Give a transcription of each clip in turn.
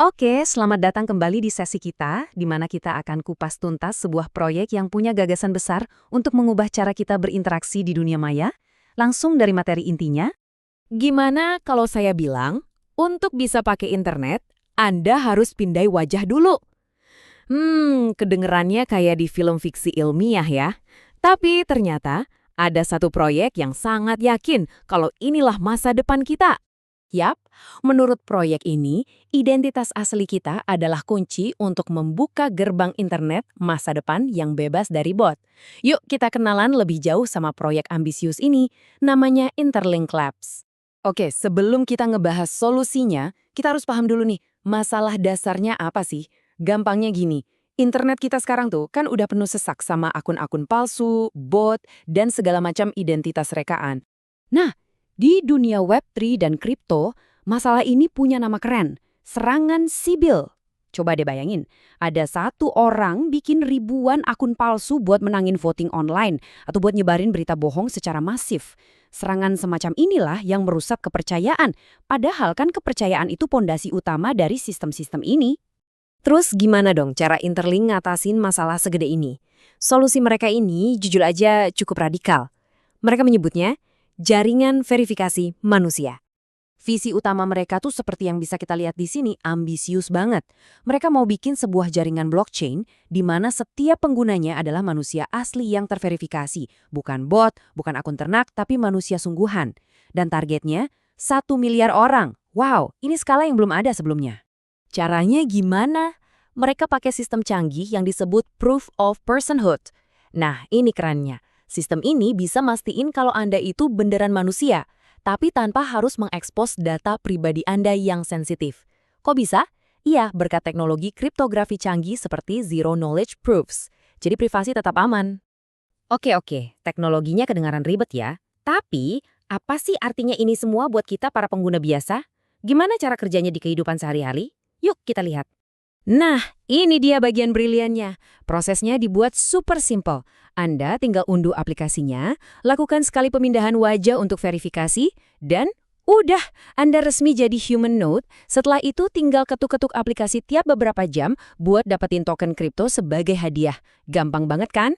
Oke, selamat datang kembali di sesi kita, di mana kita akan kupas tuntas sebuah proyek yang punya gagasan besar untuk mengubah cara kita berinteraksi di dunia maya. Langsung dari materi intinya. Gimana kalau saya bilang, untuk bisa pakai internet, Anda harus pindai wajah dulu? Kedengerannya kayak di film fiksi ilmiah ya. Tapi ternyata ada satu proyek yang sangat yakin kalau inilah masa depan kita. Yap, menurut proyek ini, identitas asli kita adalah kunci untuk membuka gerbang internet masa depan yang bebas dari bot. Yuk kita kenalan lebih jauh sama proyek ambisius ini, namanya Interlink Labs. Oke, sebelum kita ngebahas solusinya, kita harus paham dulu nih, masalah dasarnya apa sih? Gampangnya gini, internet kita sekarang tuh kan udah penuh sesak sama akun-akun palsu, bot, dan segala macam identitas rekaan. Nah, di dunia Web3 dan kripto, masalah ini punya nama keren, serangan sibil. Coba deh bayangin, ada satu orang bikin ribuan akun palsu buat menangin voting online atau buat nyebarin berita bohong secara masif. Serangan semacam inilah yang merusak kepercayaan, padahal kan kepercayaan itu pondasi utama dari sistem-sistem ini. Terus gimana dong cara Interlink ngatasin masalah segede ini? Solusi mereka ini jujur aja cukup radikal. Mereka menyebutnya jaringan verifikasi manusia. Visi utama mereka tuh seperti yang bisa kita lihat di sini, ambisius banget. Mereka mau bikin sebuah jaringan blockchain di mana setiap penggunanya adalah manusia asli yang terverifikasi. Bukan bot, bukan akun ternak, tapi manusia sungguhan. Dan targetnya 1 miliar orang. Wow, ini skala yang belum ada sebelumnya. Caranya gimana? Mereka pakai sistem canggih yang disebut Proof of Personhood. Nah, ini kerennya. Sistem ini bisa mastiin kalau Anda itu beneran manusia, tapi tanpa harus mengekspos data pribadi Anda yang sensitif. Kok bisa? Iya, berkat teknologi kriptografi canggih seperti Zero Knowledge Proofs. Jadi privasi tetap aman. Oke, teknologinya kedengaran ribet ya. Tapi, apa sih artinya ini semua buat kita para pengguna biasa? Gimana cara kerjanya di kehidupan sehari-hari? Yuk kita lihat. Nah, ini dia bagian briliannya. Prosesnya dibuat super simple. Anda tinggal unduh aplikasinya, lakukan sekali pemindahan wajah untuk verifikasi, dan udah, Anda resmi jadi human node. Setelah itu tinggal ketuk-ketuk aplikasi tiap beberapa jam buat dapetin token kripto sebagai hadiah. Gampang banget kan?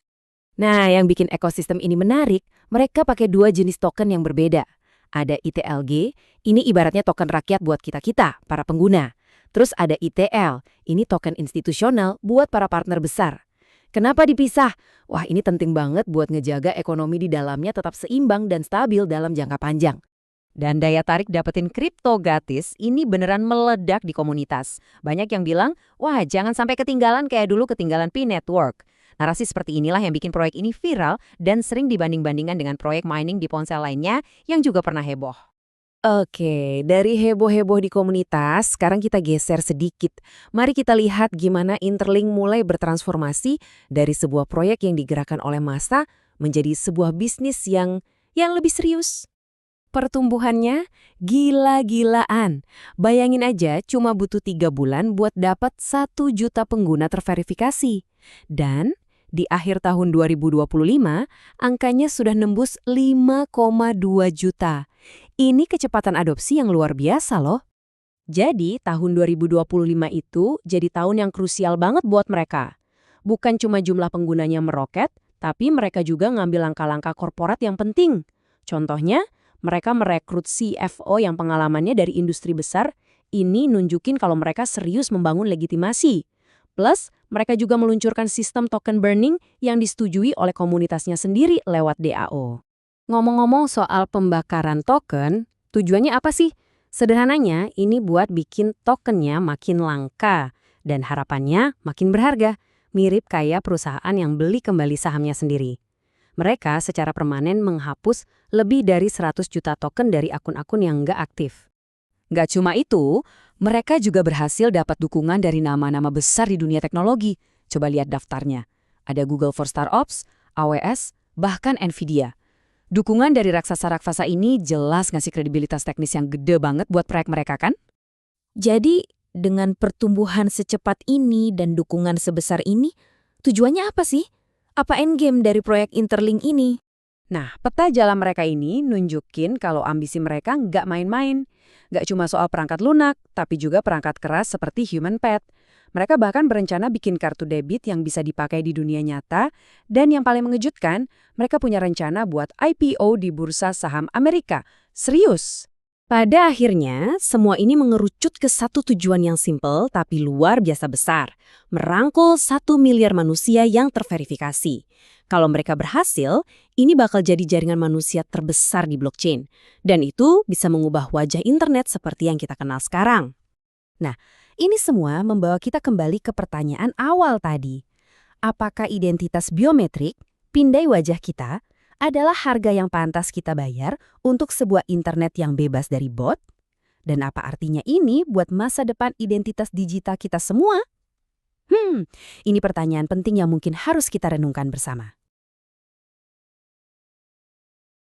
Nah, yang bikin ekosistem ini menarik, mereka pakai dua jenis token yang berbeda. Ada ITLG, ini ibaratnya token rakyat buat kita-kita, para pengguna. Terus ada ITL, ini token institusional buat para partner besar. Kenapa dipisah? Wah, ini penting banget buat ngejaga ekonomi di dalamnya tetap seimbang dan stabil dalam jangka panjang. Dan daya tarik dapetin kripto gratis ini beneran meledak di komunitas. Banyak yang bilang, wah jangan sampai ketinggalan kayak dulu ketinggalan P-Network. Narasi seperti inilah yang bikin proyek ini viral dan sering dibanding-bandingkan dengan proyek mining di ponsel lainnya yang juga pernah heboh. Oke, dari heboh-heboh di komunitas, sekarang kita geser sedikit. Mari kita lihat gimana Interlink mulai bertransformasi dari sebuah proyek yang digerakkan oleh massa menjadi sebuah bisnis yang lebih serius. Pertumbuhannya gila-gilaan. Bayangin aja cuma butuh 3 bulan buat dapat 1 juta pengguna terverifikasi. Dan di akhir tahun 2025, angkanya sudah nembus 5,2 juta. Ini kecepatan adopsi yang luar biasa loh. Jadi, tahun 2025 itu jadi tahun yang krusial banget buat mereka. Bukan cuma jumlah penggunanya meroket, tapi mereka juga ngambil langkah-langkah korporat yang penting. Contohnya, mereka merekrut CFO yang pengalamannya dari industri besar. Ini nunjukin kalau mereka serius membangun legitimasi. Plus, mereka juga meluncurkan sistem token burning yang disetujui oleh komunitasnya sendiri lewat DAO. Ngomong-ngomong soal pembakaran token, tujuannya apa sih? Sederhananya, ini buat bikin tokennya makin langka dan harapannya makin berharga, mirip kayak perusahaan yang beli kembali sahamnya sendiri. Mereka secara permanen menghapus lebih dari 100 juta token dari akun-akun yang nggak aktif. Nggak cuma itu, mereka juga berhasil dapat dukungan dari nama-nama besar di dunia teknologi. Coba lihat daftarnya. Ada Google for Startups, AWS, bahkan Nvidia. Dukungan dari raksasa-raksasa ini jelas ngasih kredibilitas teknis yang gede banget buat proyek mereka kan? Jadi, dengan pertumbuhan secepat ini dan dukungan sebesar ini, tujuannya apa sih? Apa endgame dari proyek Interlink ini? Nah, peta jalan mereka ini nunjukin kalau ambisi mereka nggak main-main. Gak cuma soal perangkat lunak, tapi juga perangkat keras seperti human pet. Mereka bahkan berencana bikin kartu debit yang bisa dipakai di dunia nyata, dan yang paling mengejutkan, mereka punya rencana buat IPO di bursa saham Amerika. Serius! Pada akhirnya, semua ini mengerucut ke satu tujuan yang simpel tapi luar biasa besar. Merangkul 1 miliar manusia yang terverifikasi. Kalau mereka berhasil, ini bakal jadi jaringan manusia terbesar di blockchain. Dan itu bisa mengubah wajah internet seperti yang kita kenal sekarang. Nah, ini semua membawa kita kembali ke pertanyaan awal tadi. Apakah identitas biometrik, pindai wajah kita, adalah harga yang pantas kita bayar untuk sebuah internet yang bebas dari bot? Dan apa artinya ini buat masa depan identitas digital kita semua? Ini pertanyaan penting yang mungkin harus kita renungkan bersama.